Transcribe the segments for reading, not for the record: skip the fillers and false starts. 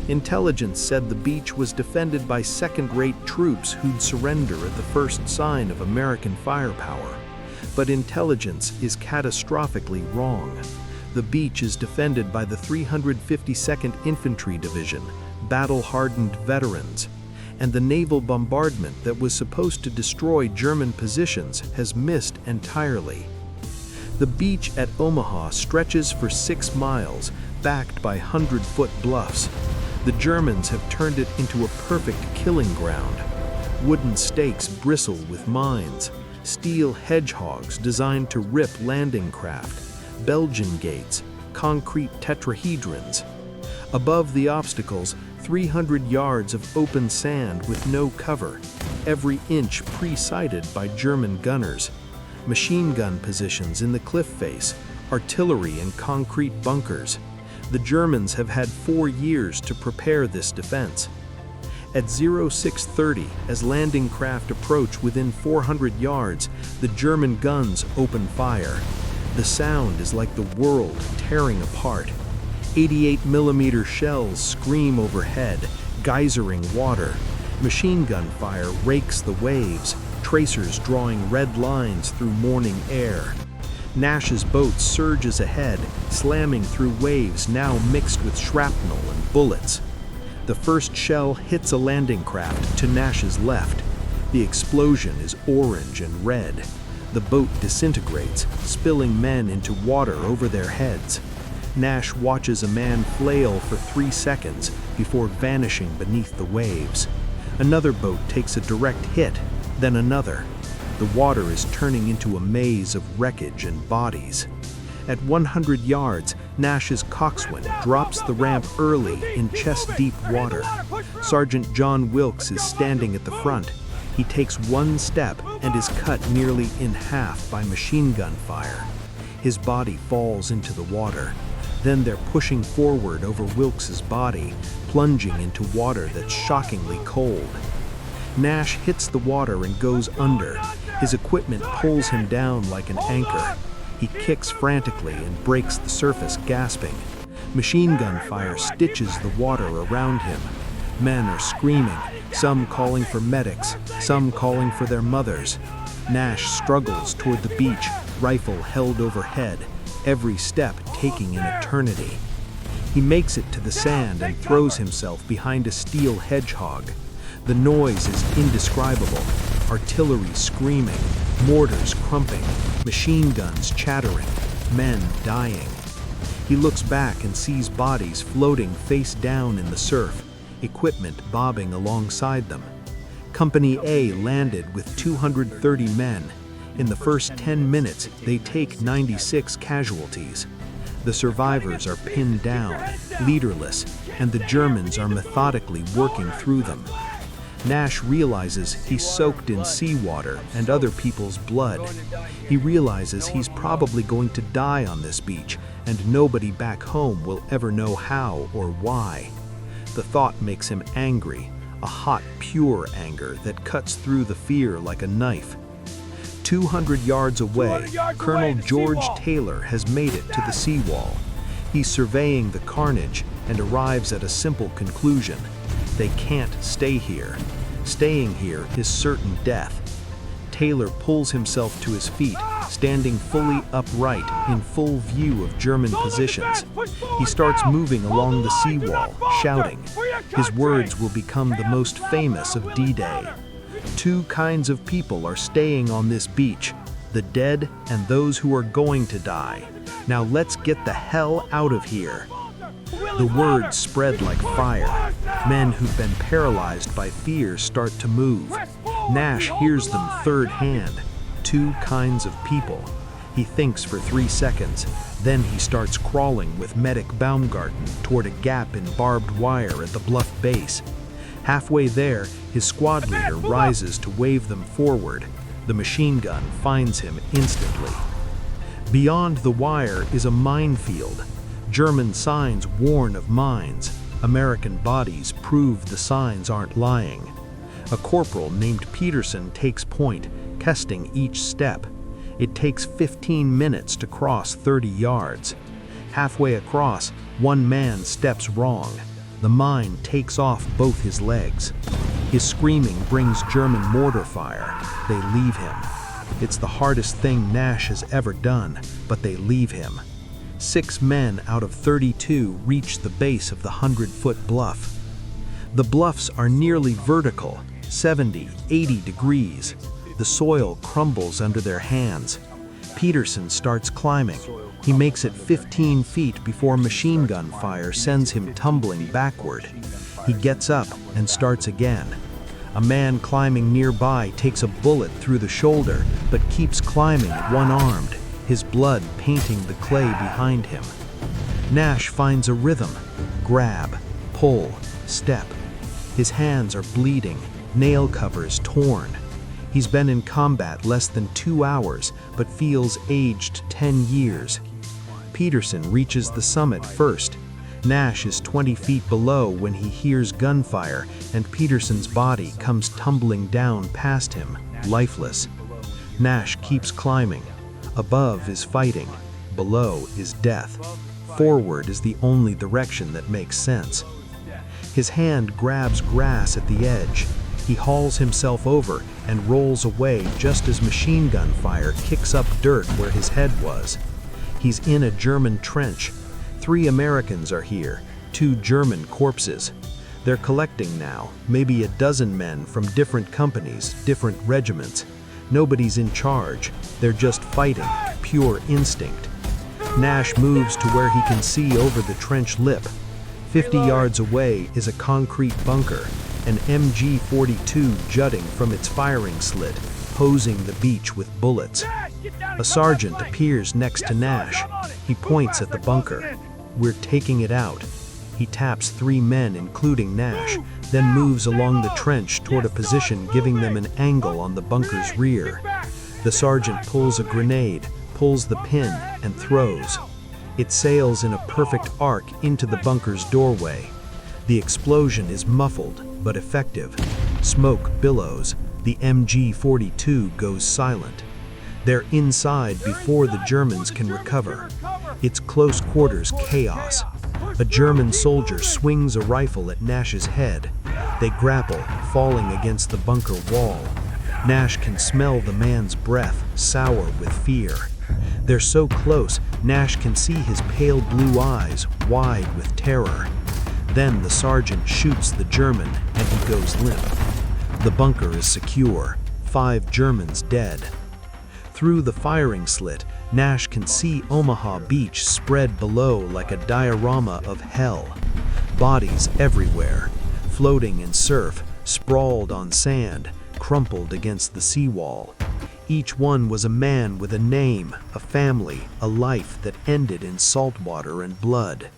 Intelligence said the beach was defended by second-rate troops who'd surrender at the first sign of American firepower. But intelligence is catastrophically wrong. The beach is defended by the 352nd Infantry Division, battle-hardened veterans, and the naval bombardment that was supposed to destroy German positions has missed entirely. The beach at Omaha stretches for 6 miles, backed by 100-foot bluffs. The Germans have turned it into a perfect killing ground. Wooden stakes bristle with mines, steel hedgehogs designed to rip landing craft, Belgian gates, concrete tetrahedrons. Above the obstacles, 300 yards of open sand with no cover, every inch pre-sighted by German gunners. Machine gun positions in the cliff face, artillery and concrete bunkers. The Germans have had 4 years to prepare this defense. At 0630, as landing craft approach within 400 yards, the German guns open fire. The sound is like the world tearing apart. 88mm shells scream overhead, geysering water. Machine gun fire rakes the waves, tracers drawing red lines through morning air. Nash's boat surges ahead, slamming through waves now mixed with shrapnel and bullets. The first shell hits a landing craft to Nash's left. The explosion is orange and red. The boat disintegrates, spilling men into water over their heads. Nash watches a man flail for 3 seconds before vanishing beneath the waves. Another boat takes a direct hit, then another. The water is turning into a maze of wreckage and bodies. At 100 yards, Nash's coxswain drops the ramp early in chest-deep water. Sergeant John Wilkes is standing at the front. He takes 1 step and is cut nearly in half by machine gun fire. His body falls into the water. Then they're pushing forward over Wilkes's body, plunging into water that's shockingly cold. Nash hits the water and goes under. His equipment pulls him down like an anchor. He kicks frantically and breaks the surface, gasping. Machine gun fire stitches the water around him. Men are screaming, some calling for medics, some calling for their mothers. Nash struggles toward the beach, rifle held overhead, every step taking an eternity. He makes it to the sand and throws himself behind a steel hedgehog. The noise is indescribable. Artillery screaming, mortars crumping, machine guns chattering, men dying. He looks back and sees bodies floating face down in the surf, equipment bobbing alongside them. Company A landed with 230 men. In the first 10 minutes, they take 96 casualties. The survivors are pinned down, leaderless, and the Germans are methodically working through them. Nash realizes he's soaked in seawater and other people's blood. He realizes he's probably going to die on this beach, and nobody back home will ever know how or why. The thought makes him angry, a hot, pure anger that cuts through the fear like a knife. 200 yards away, Colonel George Taylor has made it to the seawall. He's surveying the carnage and arrives at a simple conclusion. They can't stay here. Staying here is certain death. Taylor pulls himself to his feet, standing fully upright in full view of German positions. He starts moving along the seawall, shouting. His words will become the most famous of D-Day. 2 kinds of people are staying on this beach, the dead and those who are going to die. Now let's get the hell out of here. The words spread like fire. Men who've been paralyzed by fear start to move. Nash hears them third hand. 2 kinds of people. He thinks for 3 seconds. Then he starts crawling with Medic Baumgarten toward a gap in barbed wire at the bluff base. Halfway there, his squad leader rises to wave them forward. The machine gun finds him instantly. Beyond the wire is a minefield. German signs warn of mines. American bodies prove the signs aren't lying. A corporal named Peterson takes point, testing each step. It takes 15 minutes to cross 30 yards. Halfway across, one man steps wrong. The mine takes off both his legs. His screaming brings German mortar fire. They leave him. It's the hardest thing Nash has ever done, but they leave him. 6 men out of 32 reach the base of the 100-foot bluff. The bluffs are nearly vertical, 70, 80 degrees. The soil crumbles under their hands. Peterson starts climbing. He makes it 15 feet before machine gun fire sends him tumbling backward. He gets up and starts again. A man climbing nearby takes a bullet through the shoulder, but keeps climbing one-armed, his blood painting the clay behind him. Nash finds a rhythm: grab, pull, step. His hands are bleeding, nail covers torn. He's been in combat less than 2 hours, but feels aged 10 years. Peterson reaches the summit first. Nash is 20 feet below when he hears gunfire, and Peterson's body comes tumbling down past him, lifeless. Nash keeps climbing. Above is fighting. Below is death. Forward is the only direction that makes sense. His hand grabs grass at the edge. He hauls himself over and rolls away just as machine gun fire kicks up dirt where his head was. He's in a German trench. 3 Americans are here, 2 German corpses. They're collecting now, maybe a dozen men from different companies, different regiments. Nobody's in charge. They're just fighting, pure instinct. Nash moves to where he can see over the trench lip. 50 yards away is a concrete bunker, an MG-42 jutting from its firing slit, hosing the beach with bullets. A sergeant appears next to Nash. He points at the bunker. "We're taking it out." He taps 3 men, including Nash, then moves along the trench toward a position giving them an angle on the bunker's rear. The sergeant pulls a grenade, pulls the pin, and throws. It sails in a perfect arc into the bunker's doorway. The explosion is muffled, but effective. Smoke billows. The MG-42 goes silent. They're inside before the Germans can recover. It's close quarters chaos. A German soldier swings a rifle at Nash's head. They grapple, falling against the bunker wall. Nash can smell the man's breath, sour with fear. They're so close, Nash can see his pale blue eyes, wide with terror. Then the sergeant shoots the German, and he goes limp. The bunker is secure. 5 Germans dead. Through the firing slit, Nash can see Omaha Beach spread below like a diorama of hell. Bodies everywhere, floating in surf, sprawled on sand, crumpled against the seawall. Each one was a man with a name, a family, a life that ended in salt water and blood.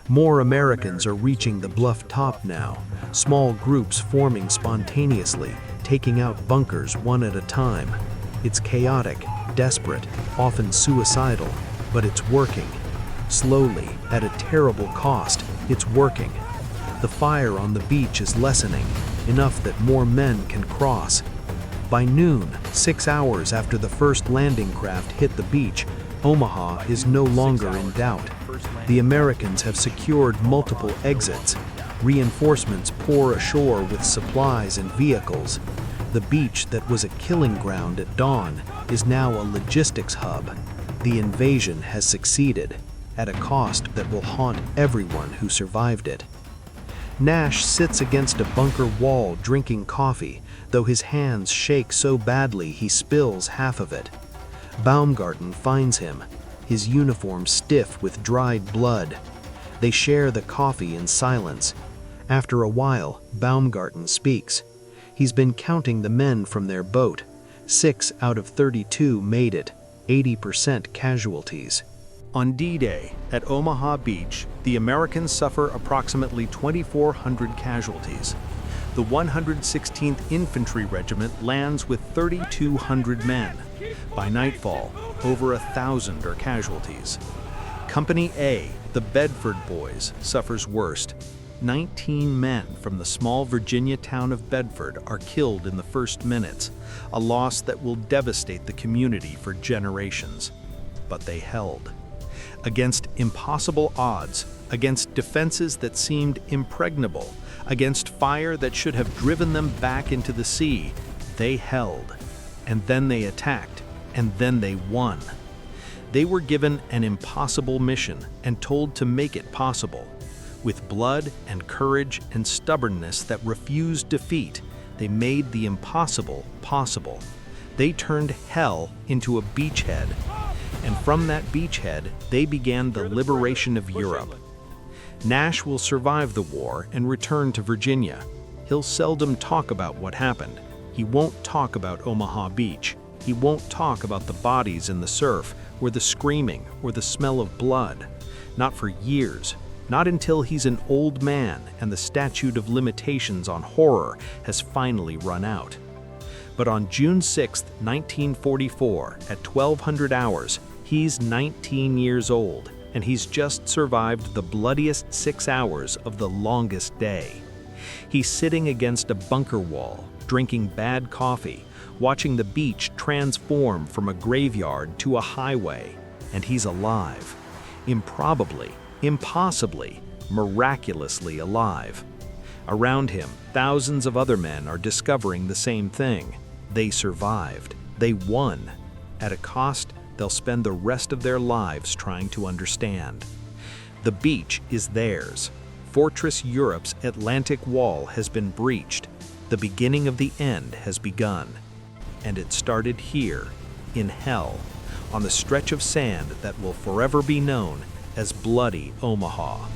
More Americans are reaching the bluff top now, small groups forming spontaneously, taking out bunkers one at a time. It's chaotic, desperate, often suicidal, but it's working. Slowly, at a terrible cost, it's working. The fire on the beach is lessening, enough that more men can cross. By noon, 6 hours after the first landing craft hit the beach, Omaha is no longer in doubt. The Americans have secured multiple exits. Reinforcements pour ashore with supplies and vehicles. The beach that was a killing ground at dawn is now a logistics hub. The invasion has succeeded, at a cost that will haunt everyone who survived it. Nash sits against a bunker wall drinking coffee, though his hands shake so badly he spills half of it. Baumgarten finds him, his uniform stiff with dried blood. They share the coffee in silence. After a while, Baumgarten speaks. He's been counting the men from their boat. 6 out of 32 made it, 80% casualties. On D-Day, at Omaha Beach, the Americans suffer approximately 2,400 casualties. The 116th Infantry Regiment lands with 3,200 men. By nightfall, over 1,000 are casualties. Company A, the Bedford Boys, suffers worst. 19 men from the small Virginia town of Bedford are killed in the first minutes, a loss that will devastate the community for generations. But they held. Against impossible odds, against defenses that seemed impregnable, against fire that should have driven them back into the sea. They held, and then they attacked, and then they won. They were given an impossible mission and told to make it possible. With blood and courage and stubbornness that refused defeat, they made the impossible possible. They turned hell into a beachhead, and from that beachhead, they began the liberation of Europe. Nash will survive the war and return to Virginia. He'll seldom talk about what happened. He won't talk about Omaha Beach. He won't talk about the bodies in the surf, or the screaming, or the smell of blood. Not for years. Not until he's an old man and the statute of limitations on horror has finally run out. But on June 6, 1944, at 1200 hours, he's 19 years old, and he's just survived the bloodiest 6 hours of the longest day. He's sitting against a bunker wall, drinking bad coffee, watching the beach transform from a graveyard to a highway, and he's alive. Improbably, impossibly, miraculously alive. Around him, thousands of other men are discovering the same thing. They survived. They won. At a cost they'll spend the rest of their lives trying to understand. The beach is theirs. Fortress Europe's Atlantic wall has been breached. The beginning of the end has begun. And it started here, in hell, on the stretch of sand that will forever be known as Bloody Omaha.